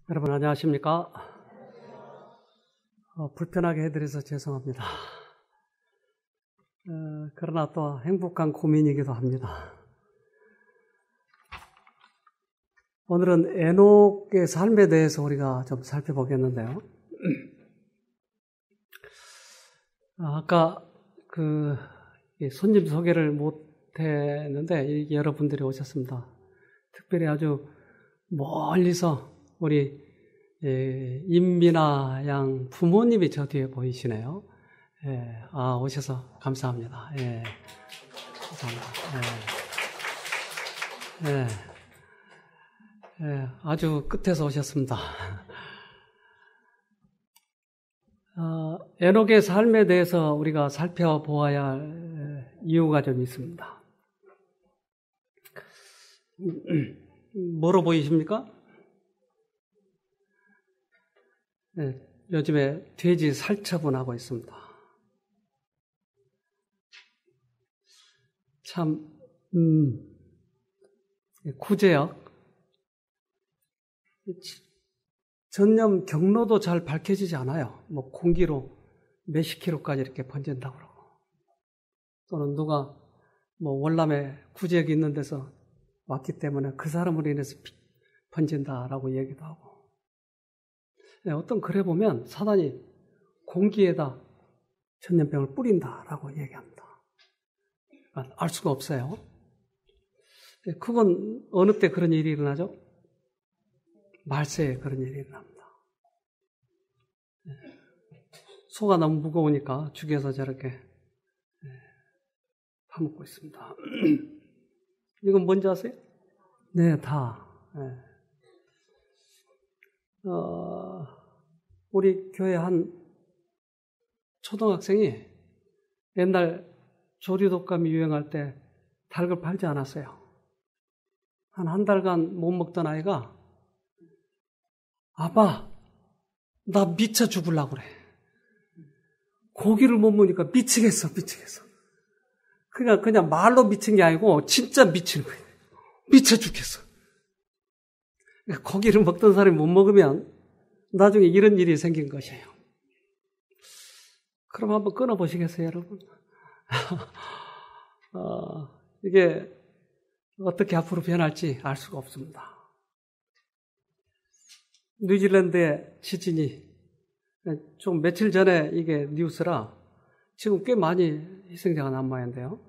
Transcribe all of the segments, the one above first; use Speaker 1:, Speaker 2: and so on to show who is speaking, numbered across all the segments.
Speaker 1: 여러분 안녕하십니까? 불편하게 해드려서 죄송합니다. 그러나 또 행복한 고민이기도 합니다. 오늘은 에녹의 삶에 대해서 우리가 좀 살펴보겠는데요. 아까 손님 소개를 못했는데 여러분들이 오셨습니다. 특별히 아주 멀리서 우리 임미나 양 부모님이 저 뒤에 보이시네요. 오셔서 감사합니다. 감사합니다. 아주 끝에서 오셨습니다. 에녹의 삶에 대해서 우리가 살펴보아야 할 이유가 좀 있습니다. 뭐로 보이십니까? 요즘에 돼지 살처분하고 있습니다. 참, 구제역, 전염 경로도 잘 밝혀지지 않아요. 뭐 공기로 몇십 킬로까지 이렇게 번진다고 그러고. 또는 누가 뭐 월남에 구제역이 있는 데서 왔기 때문에 그 사람으로 인해서 번진다라고 얘기도 하고. 어떤 글에 보면 사단이 공기에다 전염병을 뿌린다라고 얘기합니다. 알 수가 없어요. 그건 어느 때 그런 일이 일어나죠? 말세에 그런 일이 일어납니다. 소가 너무 무거우니까 죽여서 저렇게 파먹고 있습니다. 이건 뭔지 아세요? 네, 다. 우리 교회 한 초등학생이 옛날 조류독감이 유행할 때 닭을 팔지 않았어요. 한 달간 못 먹던 아이가 아빠, 나 미쳐 죽으려고 그래. 고기를 못 먹으니까 미치겠어. 그냥 말로 미친 게 아니고 진짜 미치는 거예요. 미쳐 죽겠어. 고기를 먹던 사람이 못 먹으면 나중에 이런 일이 생긴 것이에요. 그럼 한번 끊어보시겠어요, 여러분? 이게 어떻게 앞으로 변할지 알 수가 없습니다. 뉴질랜드의 시드니, 좀 며칠 전에 이게 뉴스라 지금 꽤 많이 희생자가 난 모양인데요.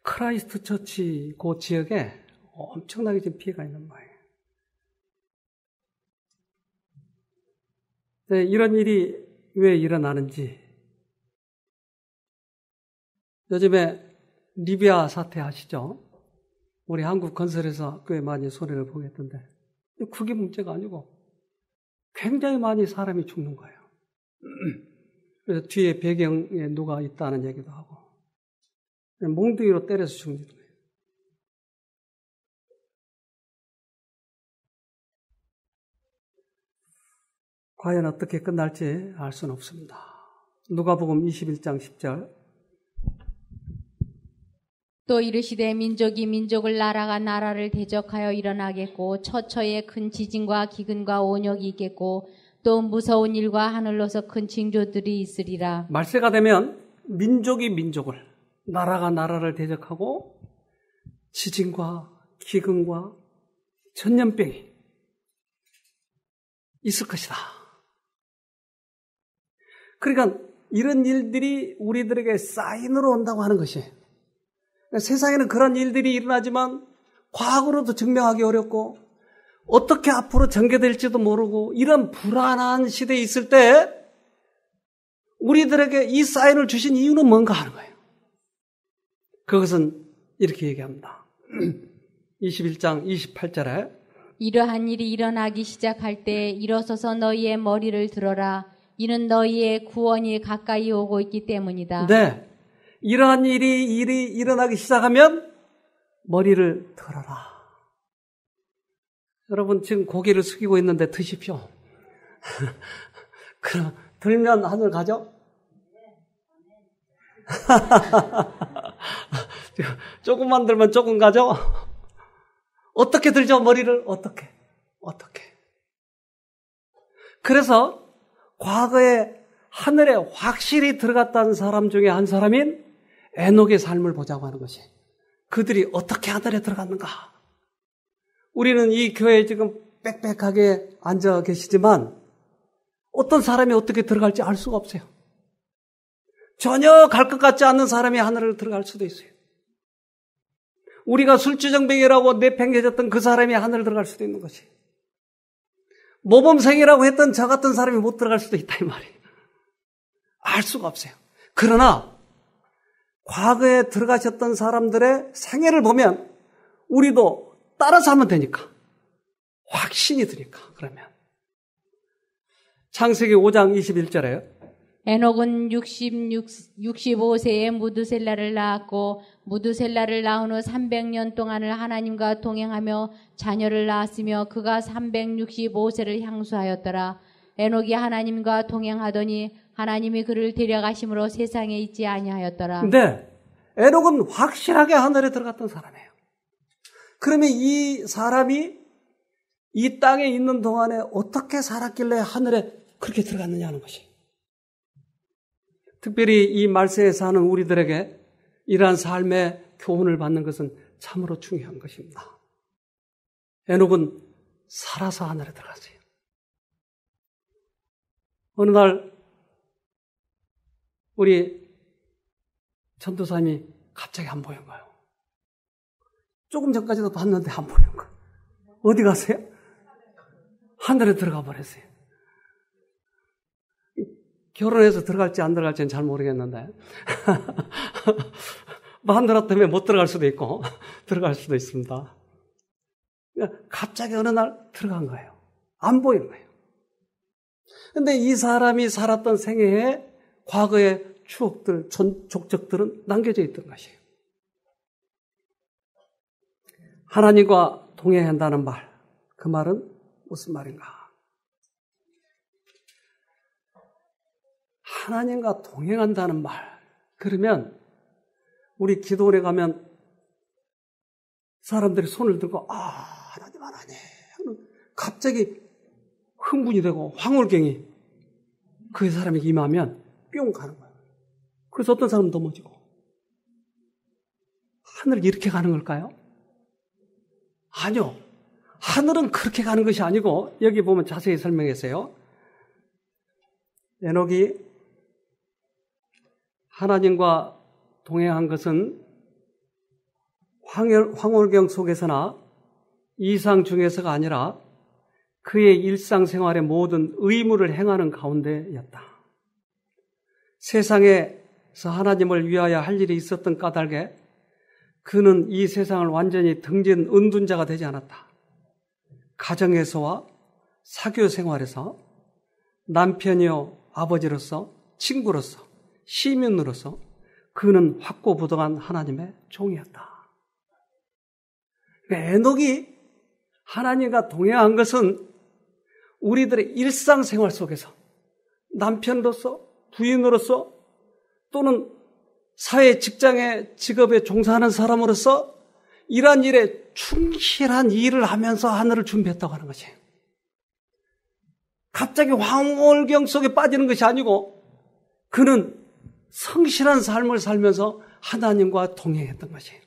Speaker 1: 크라이스트 처치 그 지역에 엄청나게 지금 피해가 있는 모양이에요. 네, 이런 일이 왜 일어나는지. 요즘에 리비아 사태 아시죠? 우리 한국 건설에서 꽤 많이 손해를 보겠던데 그게 문제가 아니고 굉장히 많이 사람이 죽는 거예요. 그래서 뒤에 배경에 누가 있다는 얘기도 하고 몽둥이로 때려서 죽는 거예요. 과연 어떻게 끝날지 알 수는 없습니다. 누가복음 21장 10절.
Speaker 2: 또 이르시되 민족이 민족을 나라가 나라를 대적하여 일어나겠고 처처에 큰 지진과 기근과 온역이 있겠고 또 무서운 일과 하늘로서 큰 징조들이 있으리라.
Speaker 1: 말세가 되면 민족이 민족을, 나라가 나라를 대적하고 지진과 기근과 전염병이 있을 것이다. 그러니까 이런 일들이 우리들에게 사인으로 온다고 하는 것이에요. 세상에는 그런 일들이 일어나지만 과학으로도 증명하기 어렵고 어떻게 앞으로 전개될지도 모르고 이런 불안한 시대에 있을 때 우리들에게 이 사인을 주신 이유는 뭔가 하는 거예요. 그것은 이렇게 얘기합니다. 21장 28절에
Speaker 2: 이러한 일이 일어나기 시작할 때 일어서서 너희의 머리를 들어라. 이는 너희의 구원이 가까이 오고 있기 때문이다.
Speaker 1: 네, 이러한 일이 일어나기 시작하면 머리를 들어라. 여러분 지금 고개를 숙이고 있는데 드십시오. 그럼 들면 하늘 가죠? 조금만 들면 조금 가죠? 어떻게 들죠, 머리를? 어떻게? 그래서 과거에 하늘에 확실히 들어갔다는 사람 중에 한 사람인 에녹의 삶을 보자고 하는 것이, 그들이 어떻게 하늘에 들어갔는가? 우리는 이 교회에 지금 빽빽하게 앉아 계시지만 어떤 사람이 어떻게 들어갈지 알 수가 없어요. 전혀 갈 것 같지 않는 사람이 하늘을 들어갈 수도 있어요. 우리가 술주정뱅이라고 내팽개졌던 그 사람이 하늘을 들어갈 수도 있는 것이, 모범생이라고 했던 저 같은 사람이 못 들어갈 수도 있다 이 말이에요. 알 수가 없어요. 그러나 과거에 들어가셨던 사람들의 생애를 보면 우리도 따라서 하면 되니까, 확신이 드니까. 그러면 창세기 5장 21절에
Speaker 2: 에녹은 65세에 무두셀라를 낳았고 무두셀라를 낳은 후 300년 동안을 하나님과 동행하며 자녀를 낳았으며 그가 365세를 향수하였더라. 에녹이 하나님과 동행하더니 하나님이 그를 데려가심으로 세상에 있지 아니하였더라.
Speaker 1: 근데 에녹은 확실하게 하늘에 들어갔던 사람이에요. 그러면 이 사람이 이 땅에 있는 동안에 어떻게 살았길래 하늘에 그렇게 들어갔느냐는 것이, 특별히 이 말세에 사는 우리들에게 이러한 삶의 교훈을 받는 것은 참으로 중요한 것입니다. 에녹은 살아서 하늘에 들어갔어요. 어느 날 우리 전도사님이 갑자기 안 보인 거예요. 조금 전까지도 봤는데 안 보이는 거예요. 어디 가세요? 하늘에 들어가 버렸어요. 결혼해서 들어갈지 안 들어갈지는 잘 모르겠는데 마누라 때문에 못 들어갈 수도 있고 들어갈 수도 있습니다. 갑자기 어느 날 들어간 거예요. 안 보이는 거예요. 그런데 이 사람이 살았던 생애에 과거의 추억들, 족적들은 남겨져 있던 것이에요. 하나님과 동행한다는 말, 그 말은 무슨 말인가? 하나님과 동행한다는 말, 그러면 우리 기도원에 가면 사람들이 손을 들고 하나님 갑자기 흥분이 되고 황홀경이 그 사람에게 임하면 뿅 가는 거예요. 그래서 어떤 사람은 넘어지고. 하늘이 이렇게 가는 걸까요? 아니요. 하늘은 그렇게 가는 것이 아니고, 여기 보면 자세히 설명했어요. 에녹이 하나님과 동행한 것은 황홀경 속에서나 이상 중에서가 아니라 그의 일상생활의 모든 의무를 행하는 가운데였다. 세상에서 하나님을 위하여 할 일이 있었던 까닭에 그는 이 세상을 완전히 등진 은둔자가 되지 않았다. 가정에서와 사교 생활에서 남편이요 아버지로서, 친구로서, 시민으로서 그는 확고부동한 하나님의 종이었다. 그러니까 에녹이 하나님과 동행한 것은 우리들의 일상생활 속에서 남편으로서, 부인으로서, 또는 사회 직장에 직업에 종사하는 사람으로서 이러한 일에 충실한 일을 하면서 하늘을 준비했다고 하는 것이에요. 갑자기 황홀경 속에 빠지는 것이 아니고 그는 성실한 삶을 살면서 하나님과 동행했던 것이에요.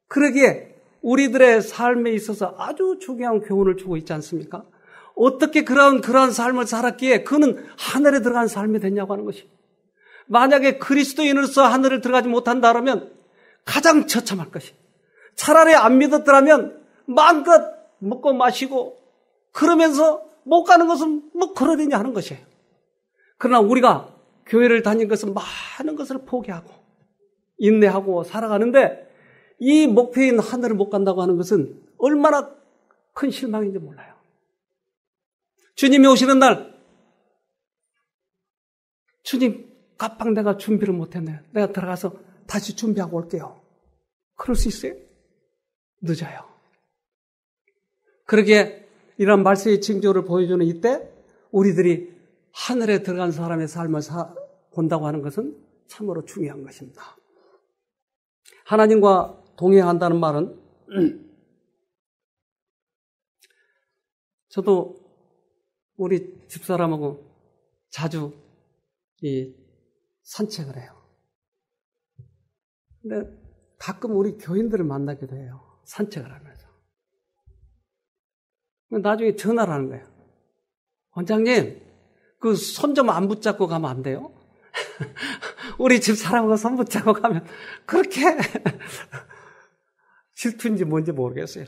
Speaker 1: 그러기에 우리들의 삶에 있어서 아주 중요한 교훈을 주고 있지 않습니까? 어떻게 그러한 삶을 살았기에 그는 하늘에 들어간 삶이 됐냐고 하는 것이. 만약에 그리스도인으로서 하늘을 들어가지 못한다면 가장 처참할 것이. 차라리 안 믿었더라면 마음껏 먹고 마시고 그러면서 못 가는 것은 뭐 그러려니 하는 것이에요. 그러나 우리가 교회를 다닌 것은 많은 것을 포기하고 인내하고 살아가는데 이 목표인 하늘을 못 간다고 하는 것은 얼마나 큰 실망인지 몰라요. 주님이 오시는 날, 주님 깜빡 내가 준비를 못했네요. 내가 들어가서 다시 준비하고 올게요. 그럴 수 있어요? 늦어요. 그러기에 이런 말세의 징조를 보여주는 이때 우리들이 하늘에 들어간 사람의 삶을 본다고 하는 것은 참으로 중요한 것입니다. 하나님과 동행한다는 말은 저도 우리 집사람하고 자주 이 산책을 해요. 근데 가끔 우리 교인들을 만나기도 해요. 산책을 하면서. 나중에 전화를 하는 거예요. 원장님, 그 손 좀 안 붙잡고 가면 안 돼요? 우리 집사람하고 손 붙잡고 가면 그렇게 질투인지 뭔지 모르겠어요.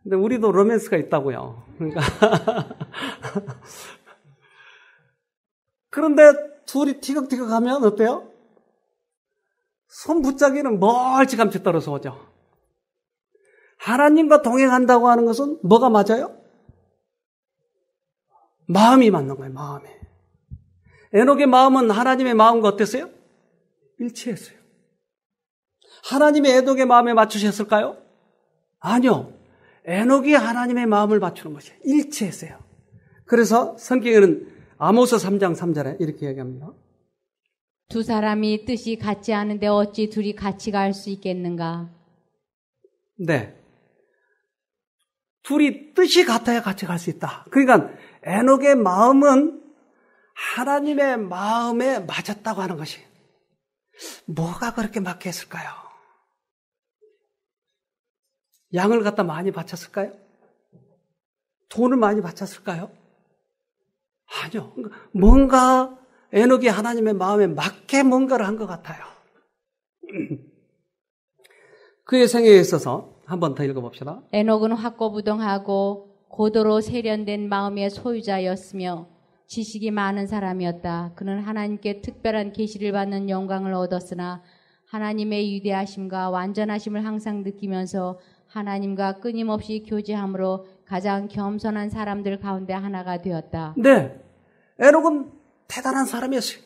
Speaker 1: 근데 우리도 로맨스가 있다고요. 그러니까 그런데 둘이 티격태격 하면 어때요? 손 붙잡기는 멀찌감치 떨어져 오죠. 하나님과 동행한다고 하는 것은 뭐가 맞아요? 마음이 맞는 거예요. 마음이. 에녹의 마음은 하나님의 마음과 어땠어요? 일치했어요. 하나님의 에녹의 마음에 맞추셨을까요? 아니요. 에녹이 하나님의 마음을 맞추는 것이에요. 일치했어요. 그래서 성경에는 아모스 3장 3절에 이렇게 얘기합니다.
Speaker 2: 두 사람이 뜻이 같지 않은데 어찌 둘이 같이 갈 수 있겠는가?
Speaker 1: 네. 둘이 뜻이 같아야 같이 갈 수 있다. 그러니까 에녹의 마음은 하나님의 마음에 맞았다고 하는 것이 뭐가 그렇게 맞게 했을까요? 양을 갖다 많이 바쳤을까요? 돈을 많이 바쳤을까요? 아니요. 뭔가 에녹이 하나님의 마음에 맞게 뭔가를 한 것 같아요. 그의 생애에 있어서 한 번 더 읽어봅시다.
Speaker 2: 에녹은 확고부동하고 고도로 세련된 마음의 소유자였으며 지식이 많은 사람이었다. 그는 하나님께 특별한 계시를 받는 영광을 얻었으나 하나님의 위대하심과 완전하심을 항상 느끼면서 하나님과 끊임없이 교제함으로 가장 겸손한 사람들 가운데 하나가 되었다.
Speaker 1: 네, 에녹은 대단한 사람이었어요.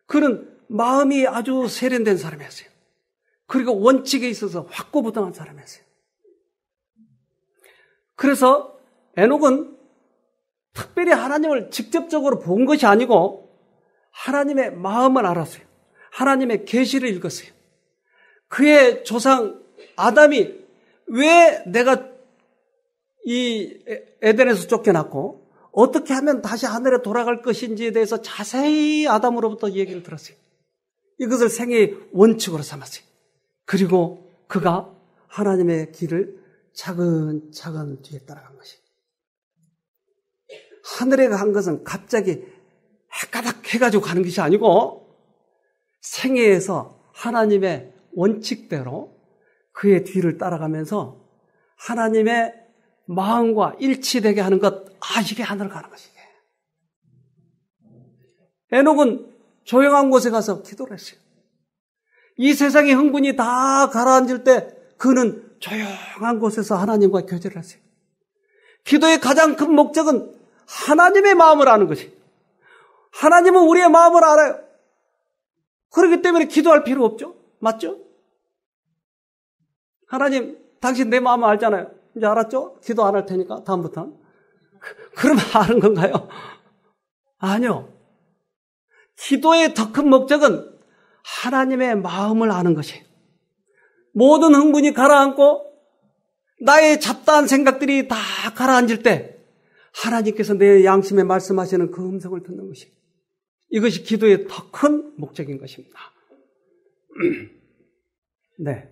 Speaker 1: 그는 마음이 아주 세련된 사람이었어요. 그리고 원칙에 있어서 확고부동한 사람이었어요. 그래서 에녹은 특별히 하나님을 직접적으로 본 것이 아니고 하나님의 마음을 알았어요. 하나님의 계시를 읽었어요. 그의 조상 아담이 왜 내가 이 에덴에서 쫓겨났고 어떻게 하면 다시 하늘에 돌아갈 것인지에 대해서 자세히 아담으로부터 얘기를 들었어요. 이것을 생애의 원칙으로 삼았어요. 그리고 그가 하나님의 길을 차근차근 뒤에 따라간 것이. 하늘에 간 것은 갑자기 해가닥 해가지고 가는 것이 아니고 생애에서 하나님의 원칙대로 그의 뒤를 따라가면서 하나님의 마음과 일치되게 하는 것, 이게 하늘을 가는 것이게. 에녹은 조용한 곳에 가서 기도를 했어요. 이 세상의 흥분이 다 가라앉을 때 그는 조용한 곳에서 하나님과 교제를 했어요. 기도의 가장 큰 목적은 하나님의 마음을 아는 것이. 하나님은 우리의 마음을 알아요. 그렇기 때문에 기도할 필요 없죠. 맞죠? 하나님, 당신 내 마음을 알잖아요. 이제 알았죠? 기도 안 할 테니까 다음부터는. 그러면 아는 건가요? 아니요. 기도의 더 큰 목적은 하나님의 마음을 아는 것이에요. 모든 흥분이 가라앉고 나의 잡다한 생각들이 다 가라앉을 때 하나님께서 내 양심에 말씀하시는 그 음성을 듣는 것이, 이것이 기도의 더 큰 목적인 것입니다. 네.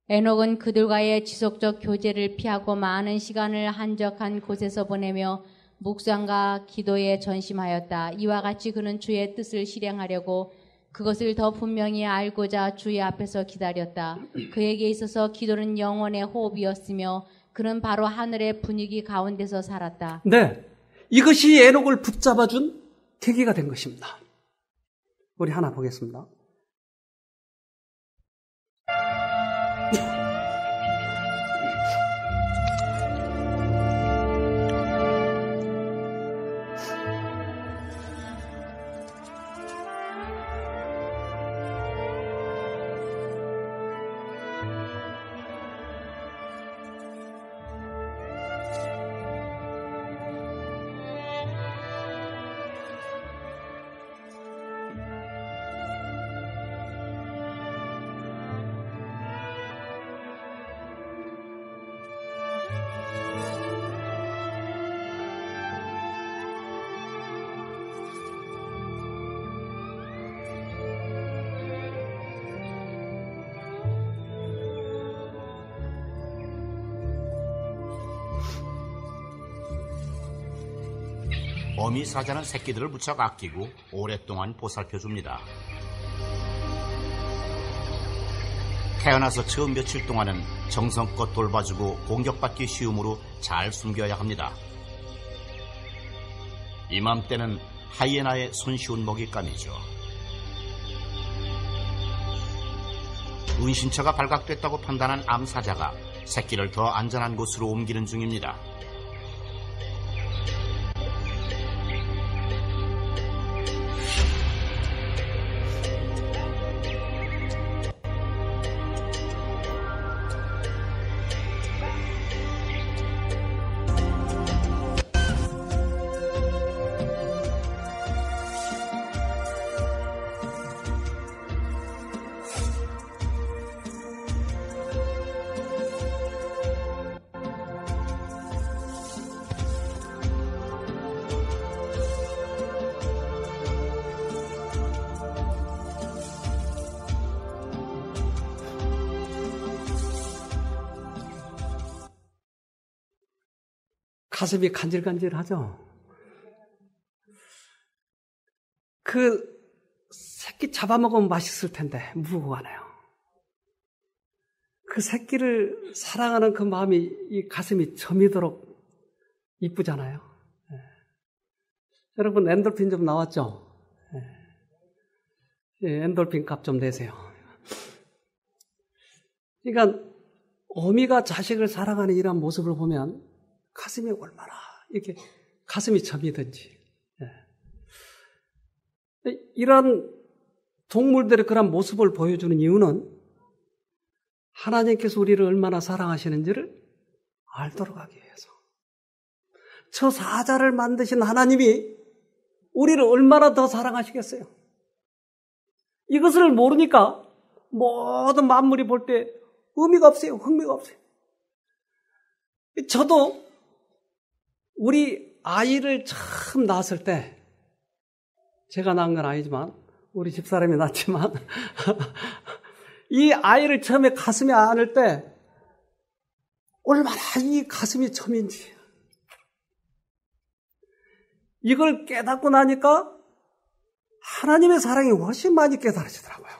Speaker 2: 에녹은 그들과의 지속적 교제를 피하고 많은 시간을 한적한 곳에서 보내며 묵상과 기도에 전심하였다. 이와 같이 그는 주의 뜻을 실행하려고 그것을 더 분명히 알고자 주의 앞에서 기다렸다. 그에게 있어서 기도는 영혼의 호흡이었으며 그는 바로 하늘의 분위기 가운데서 살았다.
Speaker 1: 네, 이것이 에녹을 붙잡아준 계기가 된 것입니다. 우리 하나 보겠습니다.
Speaker 3: 어미 사자는 새끼들을 무척 아끼고 오랫동안 보살펴줍니다. 태어나서 처음 며칠 동안은 정성껏 돌봐주고 공격받기 쉬우므로 잘 숨겨야 합니다. 이맘때는 하이에나의 손쉬운 먹잇감이죠. 은신처가 발각됐다고 판단한 암사자가 새끼를 더 안전한 곳으로 옮기는 중입니다.
Speaker 1: 가슴이 간질간질하죠. 그 새끼 잡아먹으면 맛있을 텐데 무고하네요. 그 새끼를 사랑하는 그 마음이 이 가슴이 저미도록 이쁘잖아요. 네. 여러분 엔돌핀 좀 나왔죠? 네. 엔돌핀 값 좀 내세요. 그러니까 어미가 자식을 사랑하는 이런 모습을 보면 가슴이 얼마나 이렇게 가슴이 저미든지. 네. 이런 동물들의 그런 모습을 보여주는 이유는 하나님께서 우리를 얼마나 사랑하시는지를 알도록 하기 위해서. 저 사자를 만드신 하나님이 우리를 얼마나 더 사랑하시겠어요? 이것을 모르니까 모든 만물이 볼 때 의미가 없어요. 흥미가 없어요. 저도 우리 아이를 처음 낳았을 때, 제가 낳은 건 아니지만 우리 집사람이 낳았지만 이 아이를 처음에 가슴에 안을 때 얼마나 이 가슴이 처민지 이걸 깨닫고 나니까 하나님의 사랑이 훨씬 많이 깨달아지더라고요.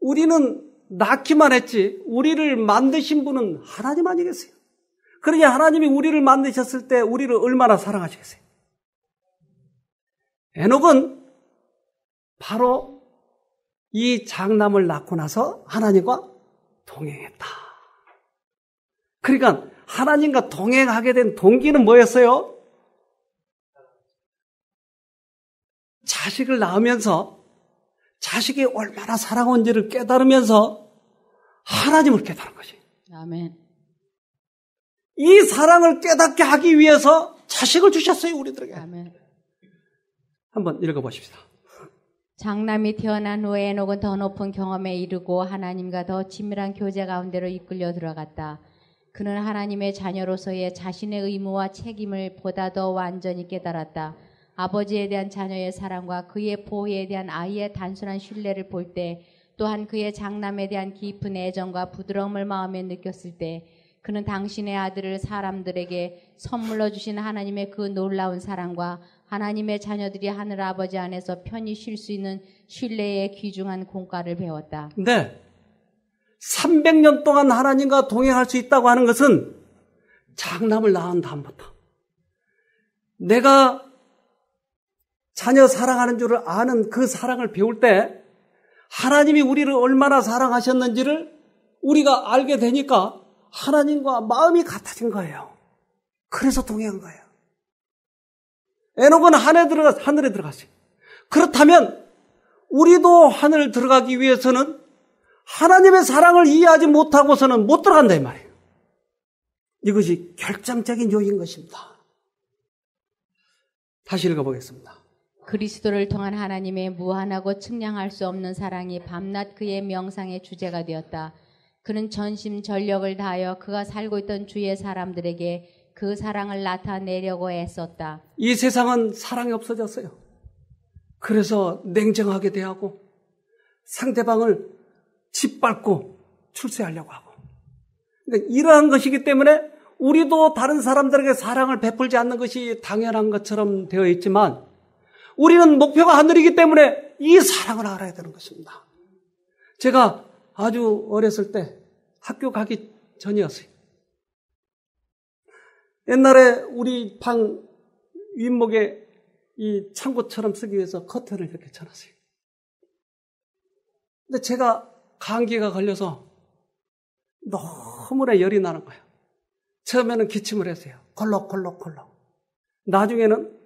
Speaker 1: 우리는 낳기만 했지 우리를 만드신 분은 하나님 아니겠어요? 그러니 하나님이 우리를 만드셨을 때 우리를 얼마나 사랑하시겠어요? 에녹은 바로 이 장남을 낳고 나서 하나님과 동행했다. 그러니까 하나님과 동행하게 된 동기는 뭐였어요? 자식을 낳으면서 자식이 얼마나 사랑한지를 깨달으면서 하나님을 깨달은 것이.
Speaker 2: 아멘.
Speaker 1: 이 사랑을 깨닫게 하기 위해서 자식을 주셨어요, 우리들에게.
Speaker 2: 아멘.
Speaker 1: 한번 읽어보십시다.
Speaker 2: 장남이 태어난 후에 에녹은 더 높은 경험에 이르고 하나님과 더 친밀한 교제 가운데로 이끌려 들어갔다. 그는 하나님의 자녀로서의 자신의 의무와 책임을 보다 더 완전히 깨달았다. 아버지에 대한 자녀의 사랑과 그의 보호에 대한 아이의 단순한 신뢰를 볼 때, 또한 그의 장남에 대한 깊은 애정과 부드러움을 마음에 느꼈을 때, 그는 당신의 아들을 사람들에게 선물로 주신 하나님의 그 놀라운 사랑과 하나님의 자녀들이 하늘 아버지 안에서 편히 쉴 수 있는 신뢰의 귀중한 공과를 배웠다.
Speaker 1: 네. 300년 동안 하나님과 동행할 수 있다고 하는 것은 장남을 낳은 다음부터 내가 자녀 사랑하는 줄을 아는 그 사랑을 배울 때 하나님이 우리를 얼마나 사랑하셨는지를 우리가 알게 되니까 하나님과 마음이 같아진 거예요. 그래서 동행한 거예요. 에녹은 하늘에 들어갔어요. 그렇다면 우리도 하늘 들어가기 위해서는 하나님의 사랑을 이해하지 못하고서는 못 들어간다 이 말이에요. 이것이 결정적인 요인 것입니다. 다시 읽어보겠습니다.
Speaker 2: 그리스도를 통한 하나님의 무한하고 측량할 수 없는 사랑이 밤낮 그의 명상의 주제가 되었다. 그는 전심 전력을 다하여 그가 살고 있던 주의 사람들에게 그 사랑을 나타내려고 애썼다. 이
Speaker 1: 세상은 사랑이 없어졌어요. 그래서 냉정하게 대하고 상대방을 짓밟고 출세하려고 하고. 그러니까 이러한 것이기 때문에 우리도 다른 사람들에게 사랑을 베풀지 않는 것이 당연한 것처럼 되어 있지만 우리는 목표가 하늘이기 때문에 이 사랑을 알아야 되는 것입니다. 제가 아주 어렸을 때 학교 가기 전이었어요. 옛날에 우리 방 윗목에 이 창고처럼 쓰기 위해서 커튼을 이렇게 쳐놨어요. 근데 제가 감기가 걸려서 너무나 열이 나는 거예요. 처음에는 기침을 했어요. 콜록콜록콜록. 나중에는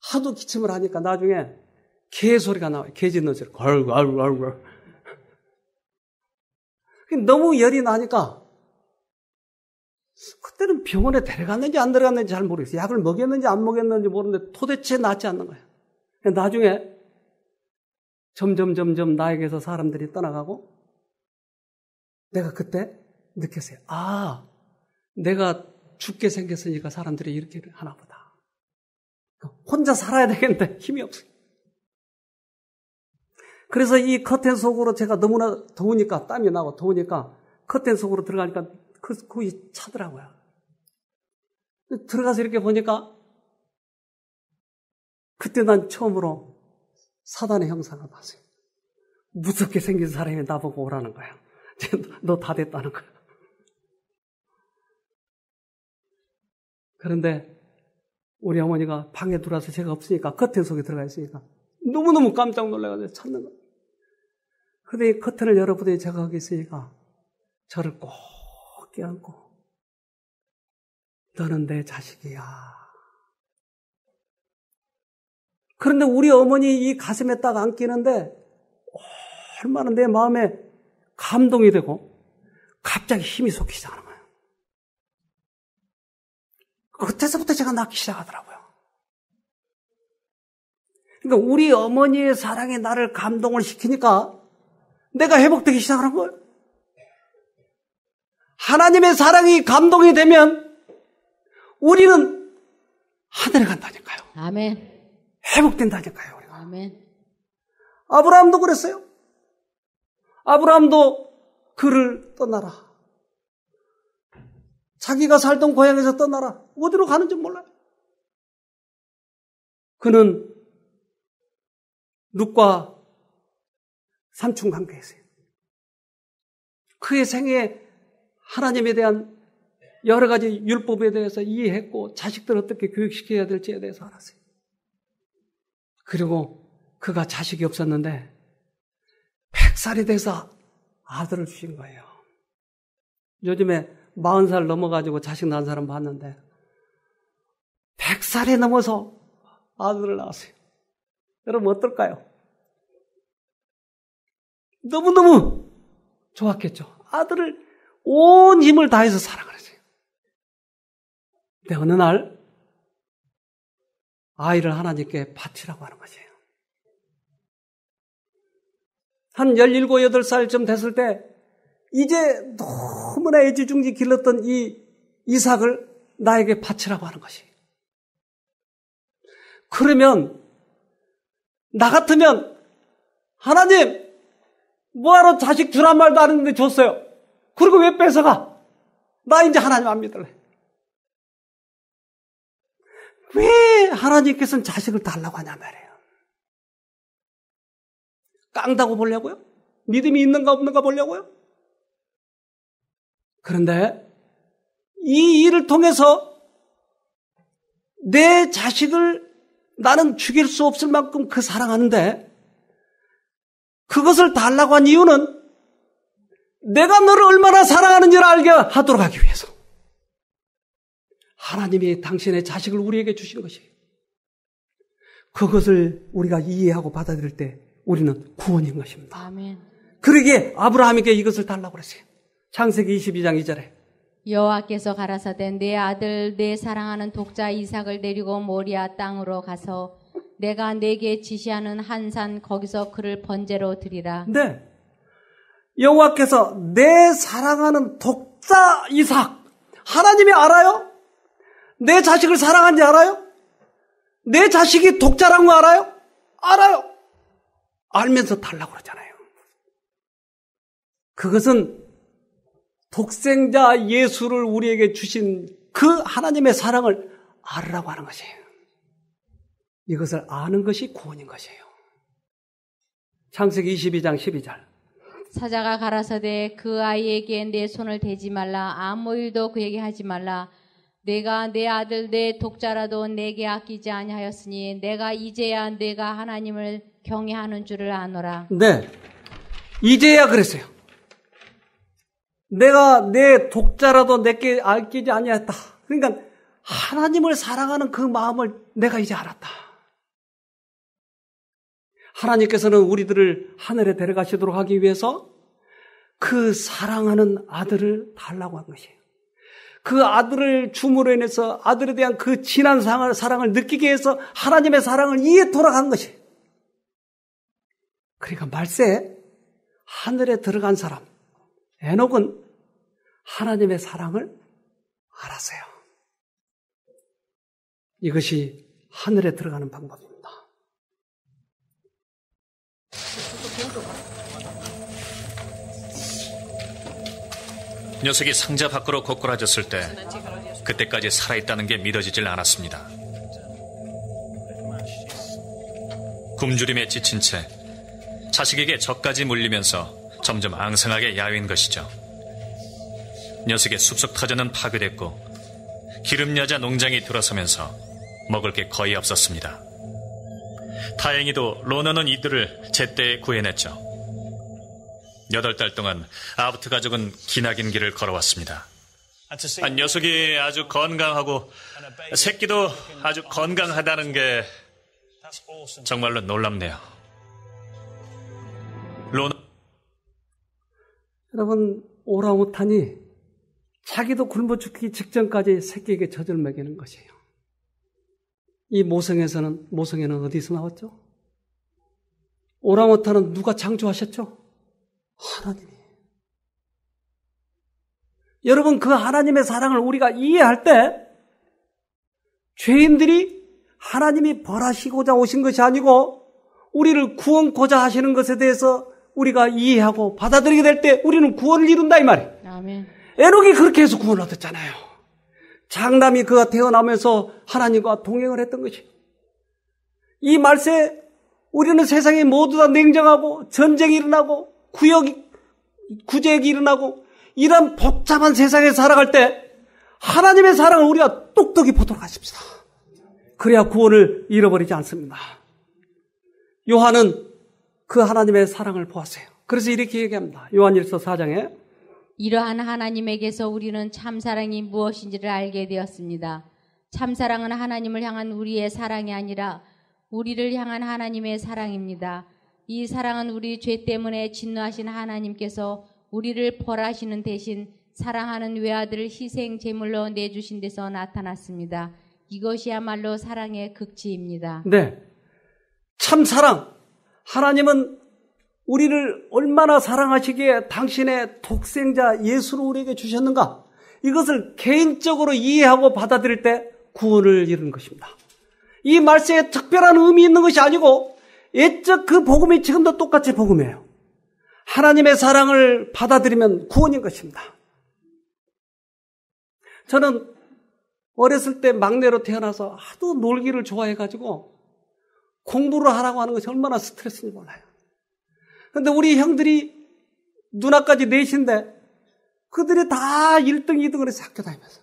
Speaker 1: 하도 기침을 하니까 나중에 개 소리가 나와요. 개 짖는 소리. 걸걸걸걸. 너무 열이 나니까 그때는 병원에 데려갔는지 안 데려갔는지 잘 모르겠어요. 약을 먹였는지 안 먹였는지 모르는데 도대체 낫지 않는 거예요. 나중에 점점 나에게서 사람들이 떠나가고 내가 그때 느꼈어요. 아, 내가 죽게 생겼으니까 사람들이 이렇게 하나 보다. 혼자 살아야 되겠는데 힘이 없어요. 그래서 이 커튼 속으로 제가 너무나 더우니까 땀이 나고 더우니까 커튼 속으로 들어가니까 거기 차더라고요. 들어가서 이렇게 보니까 그때 난 처음으로 사단의 형상을 봤어요. 무섭게 생긴 사람이 나보고 오라는 거야. 너 다 됐다는 거야. 그런데 우리 어머니가 방에 들어와서 제가 없으니까 커튼 속에 들어가 있으니까 너무너무 깜짝 놀라가지고 찾는 거예요. 그런데 이 커튼을 열어보더니 제가 거기 있으니까 저를 꼭 껴안고 너는 내 자식이야. 그런데 우리 어머니 이 가슴에 딱 안기는데 얼마나 내 마음에 감동이 되고 갑자기 힘이 솟기 시작하는 거예요. 그때서부터 제가 낫기 시작하더라고요. 그러니까 우리 어머니의 사랑이 나를 감동을 시키니까 내가 회복되기 시작하는 거예요. 하나님의 사랑이 감동이 되면 우리는 하늘에 간다니까요.
Speaker 2: 아멘.
Speaker 1: 회복된다니까요. 우리가.
Speaker 2: 아멘.
Speaker 1: 아브라함도 그랬어요. 아브라함도 그를 떠나라. 자기가 살던 고향에서 떠나라. 어디로 가는지 몰라요. 그는 룻과 삼촌 관계에 있어요. 그의 생애에 하나님에 대한 여러 가지 율법에 대해서 이해했고 자식들을 어떻게 교육시켜야 될지에 대해서 알았어요. 그리고 그가 자식이 없었는데 100살이 돼서 아들을 주신 거예요. 요즘에 40살 넘어가지고 자식 낳은 사람 봤는데 100살이 넘어서 아들을 낳았어요. 여러분 어떨까요? 너무너무 좋았겠죠. 아들을 온 힘을 다해서 사랑을 했어요. 근데 어느 날 아이를 하나님께 바치라고 하는 것이에요. 한 17, 18살쯤 됐을 때 이제 너무나 애지중지 길렀던 이 이삭을 나에게 바치라고 하는 것이. 그러면 나 같으면 하나님 뭐하러 자식 주란 말도 안 했는데 줬어요. 그리고 왜 뺏어가? 나 이제 하나님 안 믿을래. 왜 하나님께서는 자식을 달라고 하냐 말이에요. 깡다고 보려고요? 믿음이 있는가 없는가 보려고요? 그런데 이 일을 통해서 내 자식을 나는 죽일 수 없을 만큼 그 사랑하는데 그것을 달라고 한 이유는 내가 너를 얼마나 사랑하는지를 알게 하도록 하기 위해서. 하나님이 당신의 자식을 우리에게 주신 것이에요. 그것을 우리가 이해하고 받아들일 때 우리는 구원인 것입니다.
Speaker 2: 아멘.
Speaker 1: 그러기에 아브라함에게 이것을 달라고 그랬어요. 창세기 22장 2절에
Speaker 2: 여호와께서 가라사대 내 아들 내 사랑하는 독자 이삭을 데리고 모리아 땅으로 가서 내가 내게 지시하는 한 산 거기서 그를 번제로 드리라.
Speaker 1: 네. 여호와께서 내 사랑하는 독자 이삭. 하나님이 알아요? 내 자식을 사랑하는지 알아요? 내 자식이 독자란 거 알아요? 알아요. 알면서 달라고 그러잖아요. 그것은 독생자 예수를 우리에게 주신 그 하나님의 사랑을 알으라고 하는 것이에요. 이것을 아는 것이 구원인 것이에요. 창세기 22장 12절.
Speaker 2: 사자가 가라사대 그 아이에게 내 손을 대지 말라. 아무 일도 그에게 하지 말라. 내가 내 아들 내 독자라도 내게 아끼지 아니하였으니 내가 이제야 내가 하나님을 경외하는 줄을 아노라.
Speaker 1: 네, 이제야 그랬어요. 내가 내 독자라도 내게 아끼지 아니하였다. 그러니까 하나님을 사랑하는 그 마음을 내가 이제 알았다. 하나님께서는 우리들을 하늘에 데려가시도록 하기 위해서 그 사랑하는 아들을 달라고 한 것이에요. 그 아들을 줌으로 인해서 아들에 대한 그 진한 사랑을 느끼게 해서 하나님의 사랑을 이에 돌아간 것이에요. 그러니까 말세에 하늘에 들어간 사람, 에녹은 하나님의 사랑을 알았어요. 이것이 하늘에 들어가는 방법입니다.
Speaker 4: 녀석이 상자 밖으로 고꾸라졌을 때 그때까지 살아있다는 게 믿어지질 않았습니다. 굶주림에 지친 채 자식에게 젖까지 물리면서 점점 앙상하게 야윈 것이죠. 녀석의 숲속 터전은 파괴됐고 기름여자 농장이 들어서면서 먹을 게 거의 없었습니다. 다행히도 로너는 이들을 제때에 구해냈죠. 8달 동안 아부트 가족은 기나긴 길을 걸어왔습니다. 녀석이 아주 건강하고 새끼도 아주 건강하다는 게 정말로 놀랍네요.
Speaker 1: 여러분, 오랑우탄이 자기도 굶어 죽기 직전까지 새끼에게 젖을 먹이는 것이에요. 이 모성애는 어디서 나왔죠? 오랑우탄은 누가 창조하셨죠? 하나님이. 여러분, 그 하나님의 사랑을 우리가 이해할 때 죄인들이 하나님이 벌하시고자 오신 것이 아니고 우리를 구원코자 하시는 것에 대해서 우리가 이해하고 받아들이게 될 때 우리는 구원을 이룬다 이 말이에요.
Speaker 2: 아멘.
Speaker 1: 에녹이 그렇게 해서 구원을 얻었잖아요. 장남이 그가 태어나면서 하나님과 동행을 했던 것이에요. 이 말세에 우리는 세상에 모두 다 냉정하고 전쟁이 일어나고 구제역이 일어나고 이런 복잡한 세상에 살아갈 때 하나님의 사랑을 우리가 똑똑히 보도록 하십시다. 그래야 구원을 잃어버리지 않습니다. 요한은 그 하나님의 사랑을 보았어요. 그래서 이렇게 얘기합니다. 요한일서 4장에
Speaker 2: 이러한 하나님에게서 우리는 참사랑이 무엇인지를 알게 되었습니다. 참사랑은 하나님을 향한 우리의 사랑이 아니라 우리를 향한 하나님의 사랑입니다. 이 사랑은 우리 죄 때문에 진노하신 하나님께서 우리를 벌하시는 대신 사랑하는 외아들을 희생 제물로 내주신 데서 나타났습니다. 이것이야말로 사랑의 극치입니다.
Speaker 1: 네, 참사랑. 하나님은 우리를 얼마나 사랑하시기에 당신의 독생자 예수를 우리에게 주셨는가? 이것을 개인적으로 이해하고 받아들일 때 구원을 이루는 것입니다. 이 말씀에 특별한 의미 있는 것이 아니고 옛적 그 복음이 지금도 똑같이 복음이에요. 하나님의 사랑을 받아들이면 구원인 것입니다. 저는 어렸을 때 막내로 태어나서 하도 놀기를 좋아해가지고 공부를 하라고 하는 것이 얼마나 스트레스인지 몰라요. 그런데 우리 형들이 누나까지 넷인데 그들이 다 1등, 2등을 해서 학교 다니면서.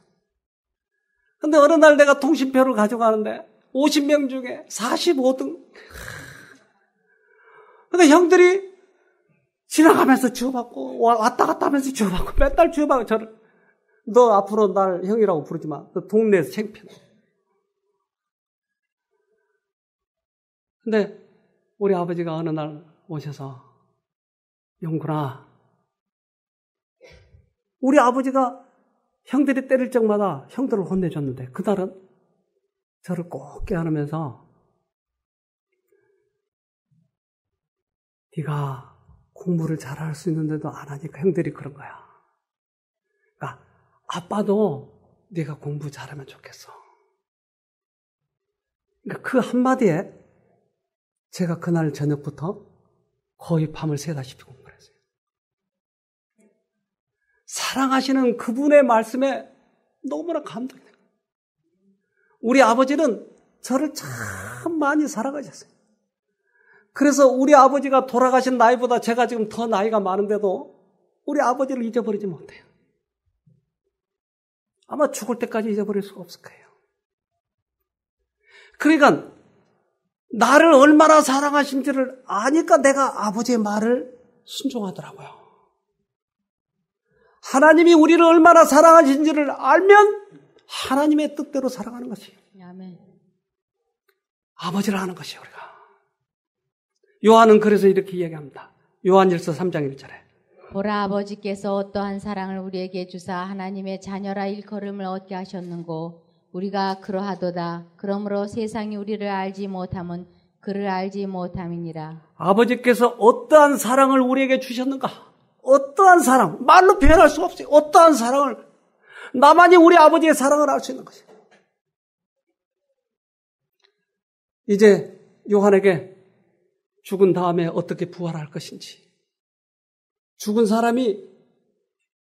Speaker 1: 그런데 어느 날 내가 통신표를 가져가는데 50명 중에 45등. 근데 형들이 지나가면서 주워받고 왔다 갔다 하면서 주워받고 맨날 주워받고 저를 너 앞으로 날 형이라고 부르지 마. 너 동네에서 창피해. 근데 우리 아버지가 어느 날 오셔서 영구나, 우리 아버지가 형들이 때릴 적마다 형들을 혼내줬는데 그날은 저를 꼭 껴안으면서 네가 공부를 잘할 수 있는데도 안 하니까 형들이 그런 거야. 그러니까 아빠도 네가 공부 잘하면 좋겠어. 그러니까 그 한마디에 제가 그날 저녁부터 거의 밤을 새다시피 공부를 했어요. 사랑하시는 그분의 말씀에 너무나 감동이 돼요. 우리 아버지는 저를 참 많이 사랑하셨어요. 그래서 우리 아버지가 돌아가신 나이보다 제가 지금 더 나이가 많은데도 우리 아버지를 잊어버리지 못해요. 아마 죽을 때까지 잊어버릴 수가 없을 거예요. 그러니까 나를 얼마나 사랑하신지를 아니까 내가 아버지의 말을 순종하더라고요. 하나님이 우리를 얼마나 사랑하신지를 알면 하나님의 뜻대로 살아가는 것이에요.
Speaker 2: 아멘.
Speaker 1: 아버지를 아는 것이에요, 우리가. 요한은 그래서 이렇게 이야기합니다. 요한일서 3장 1절에
Speaker 2: 보라, 아버지께서 어떠한 사랑을 우리에게 주사 하나님의 자녀라 일컬음을 얻게 하셨는고 우리가 그러하도다. 그러므로 세상이 우리를 알지 못함은 그를 알지 못함이니라.
Speaker 1: 아버지께서 어떠한 사랑을 우리에게 주셨는가? 어떠한 사랑, 말로 표현할 수 없어요. 어떠한 사랑을, 나만이 우리 아버지의 사랑을 알 수 있는 것이에요. 이제 요한에게 죽은 다음에 어떻게 부활할 것인지, 죽은 사람이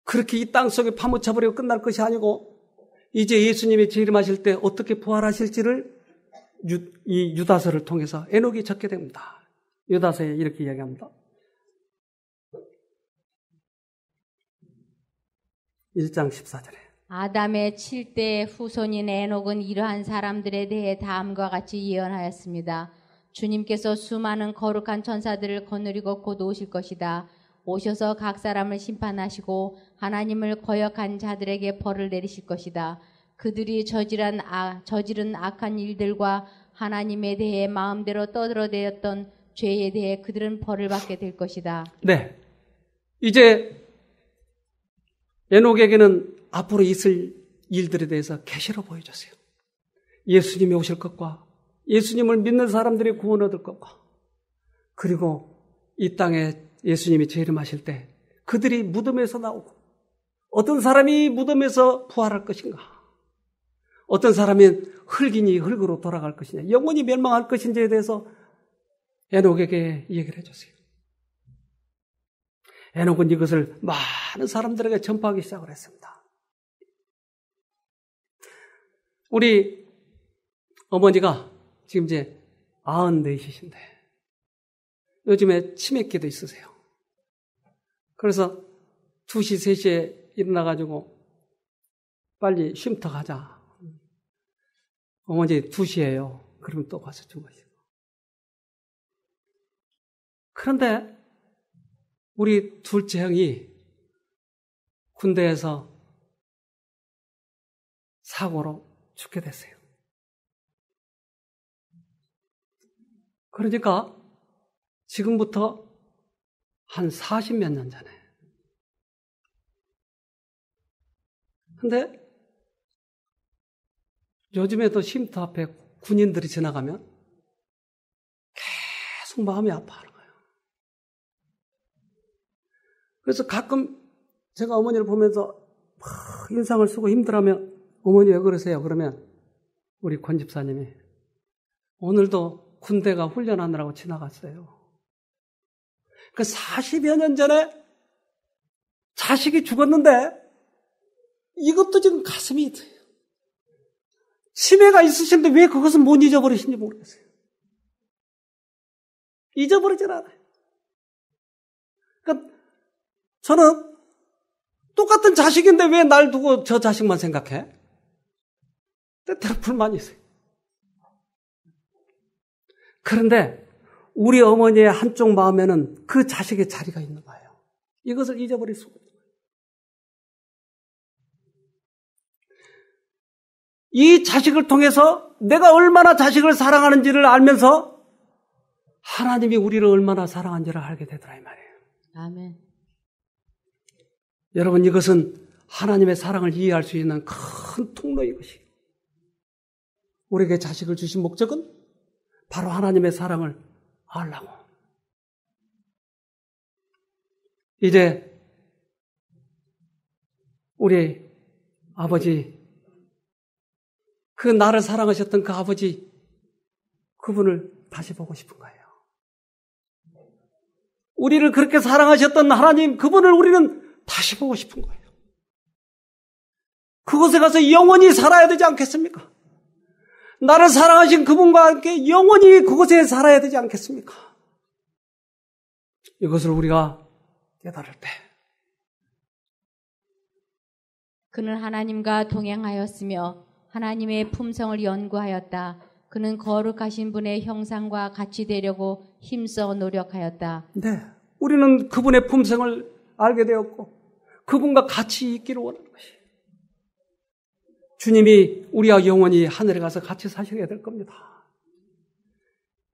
Speaker 1: 그렇게 이 땅 속에 파묻혀버리고 끝날 것이 아니고 이제 예수님이 재림하실 때 어떻게 부활하실지를 이 유다서를 통해서 에녹이 적게 됩니다. 유다서에 이렇게 이야기합니다. 1장 14절에
Speaker 2: 아담의 7대 후손인 에녹은 이러한 사람들에 대해 다음과 같이 예언하였습니다. 주님께서 수많은 거룩한 천사들을 거느리고 곧 오실 것이다. 오셔서 각 사람을 심판하시고 하나님을 거역한 자들에게 벌을 내리실 것이다. 그들이 저지른 악한 일들과 하나님에 대해 마음대로 떠들어대었던 죄에 대해 그들은 벌을 받게 될 것이다.
Speaker 1: 네, 이제 에녹에게는 앞으로 있을 일들에 대해서 계시로 보여줬어요. 예수님이 오실 것과 예수님을 믿는 사람들이 구원 얻을 것과 그리고 이 땅에 예수님이 재림하실 때 그들이 무덤에서 나오고 어떤 사람이 무덤에서 부활할 것인가, 어떤 사람은 흙이니 흙으로 돌아갈 것이냐, 영원히 멸망할 것인지에 대해서 에녹에게 얘기를 해줬어요. 에녹은 이것을 많은 사람들에게 전파하기 시작을 했습니다. 우리 어머니가 지금 이제 94이신데 요즘에 치매기도 있으세요. 그래서 2시, 3시에 일어나가지고 빨리 쉼터 가자. 어머니 2시예요. 그러면 또 가서 주무시고. 그런데 우리 둘째 형이 군대에서 사고로 죽게 됐어요. 그러니까 지금부터 한 40몇 년 전에. 근데 요즘에도 쉼터 앞에 군인들이 지나가면 계속 마음이 아파하는 거예요. 그래서 가끔 제가 어머니를 보면서 막 인상을 쓰고 힘들어하면 어머니 왜 그러세요? 그러면 우리 권 집사님이 오늘도 군대가 훈련하느라고 지나갔어요. 그 40여 년 전에 자식이 죽었는데 이것도 지금 가슴이 터요. 치매가 있으신데 왜 그것은 못 잊어버리신지 모르겠어요. 잊어버리질 않아요. 그러니까 저는 똑같은 자식인데 왜 날 두고 저 자식만 생각해? 때때로 불만이 있어요. 그런데 우리 어머니의 한쪽 마음에는 그 자식의 자리가 있는 거예요. 이것을 잊어버릴 수가 없어요. 이 자식을 통해서 내가 얼마나 자식을 사랑하는지를 알면서 하나님이 우리를 얼마나 사랑하는지를 알게 되더라 이 말이에요.
Speaker 2: 아멘.
Speaker 1: 여러분, 이것은 하나님의 사랑을 이해할 수 있는 큰 통로인 것이에요. 우리에게 자식을 주신 목적은 바로 하나님의 사랑을 알라고. 이제 우리 아버지, 그 나를 사랑하셨던 그 아버지, 그분을 다시 보고 싶은 거예요. 우리를 그렇게 사랑하셨던 하나님, 그분을 우리는 다시 보고 싶은 거예요. 그곳에 가서 영원히 살아야 되지 않겠습니까? 나를 사랑하신 그분과 함께 영원히 그곳에 살아야 되지 않겠습니까? 이것을 우리가 깨달을 때
Speaker 2: 그는 하나님과 동행하였으며 하나님의 품성을 연구하였다. 그는 거룩하신 분의 형상과 같이 되려고 힘써 노력하였다.
Speaker 1: 네, 우리는 그분의 품성을 알게 되었고 그분과 같이 있기를 원하는 것이에요. 주님이 우리와 영원히 하늘에 가서 같이 사셔야 될 겁니다.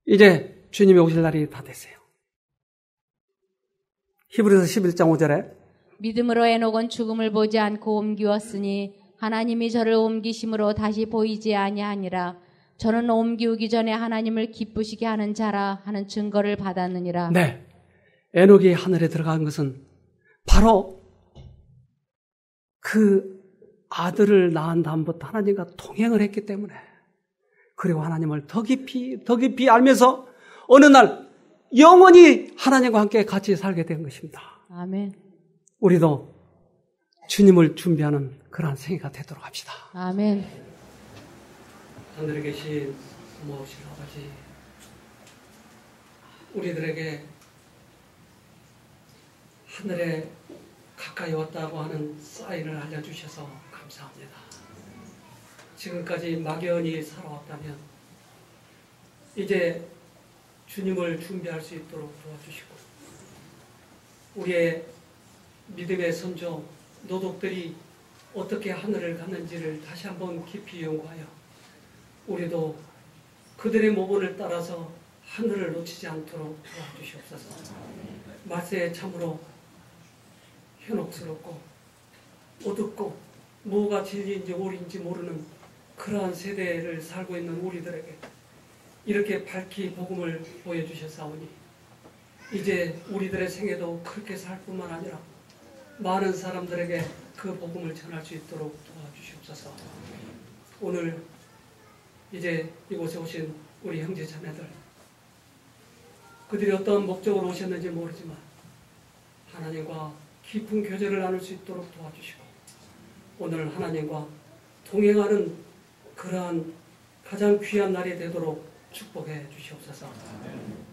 Speaker 1: 이제 주님이 오실 날이 다 됐어요. 히브리서 11장 5절에
Speaker 2: 믿음으로 에녹은 죽음을 보지 않고 옮기었으니 하나님이 저를 옮기심으로 다시 보이지 아니하니라. 저는 옮기우기 전에 하나님을 기쁘시게 하는 자라 하는 증거를 받았느니라.
Speaker 1: 네, 에녹이 하늘에 들어간 것은 바로 그 아들을 낳은 다음부터 하나님과 동행을 했기 때문에, 그리고 하나님을 더 깊이 알면서 어느 날 영원히 하나님과 함께 같이 살게 된 것입니다.
Speaker 2: 아멘.
Speaker 1: 우리도 주님을 준비하는 그러한 생애가 되도록 합시다.
Speaker 2: 아멘.
Speaker 1: 하늘에 계신 모신 아버지, 우리들에게 하늘에 가까이 왔다고 하는 사인을 알려주셔서 감사합니다. 지금까지 막연히 살아왔다면 이제 주님을 준비할 수 있도록 도와주시고, 우리의 믿음의 선조 노독들이 어떻게 하늘을 갔는지를 다시 한번 깊이 연구하여 우리도 그들의 모본을 따라서 하늘을 놓치지 않도록 도와주시옵소서. 말세에 참으로 현혹스럽고 어둡고 뭐가 진리인지 오리인지 모르는 그러한 세대를 살고 있는 우리들에게 이렇게 밝히 복음을 보여주셨사오니 이제 우리들의 생애도 그렇게 살 뿐만 아니라 많은 사람들에게 그 복음을 전할 수 있도록 도와주시옵소서. 오늘 이제 이곳에 오신 우리 형제 자매들, 그들이 어떤 목적으로 오셨는지 모르지만 하나님과 깊은 교제를 나눌 수 있도록 도와주시고, 오늘 하나님과 동행하는 그러한 가장 귀한 날이 되도록 축복해 주시옵소서.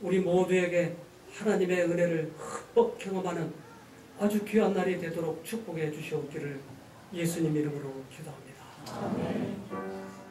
Speaker 1: 우리 모두에게 하나님의 은혜를 흠뻑 경험하는 아주 귀한 날이 되도록 축복해 주시옵기를 예수님 이름으로 기도합니다. 아멘.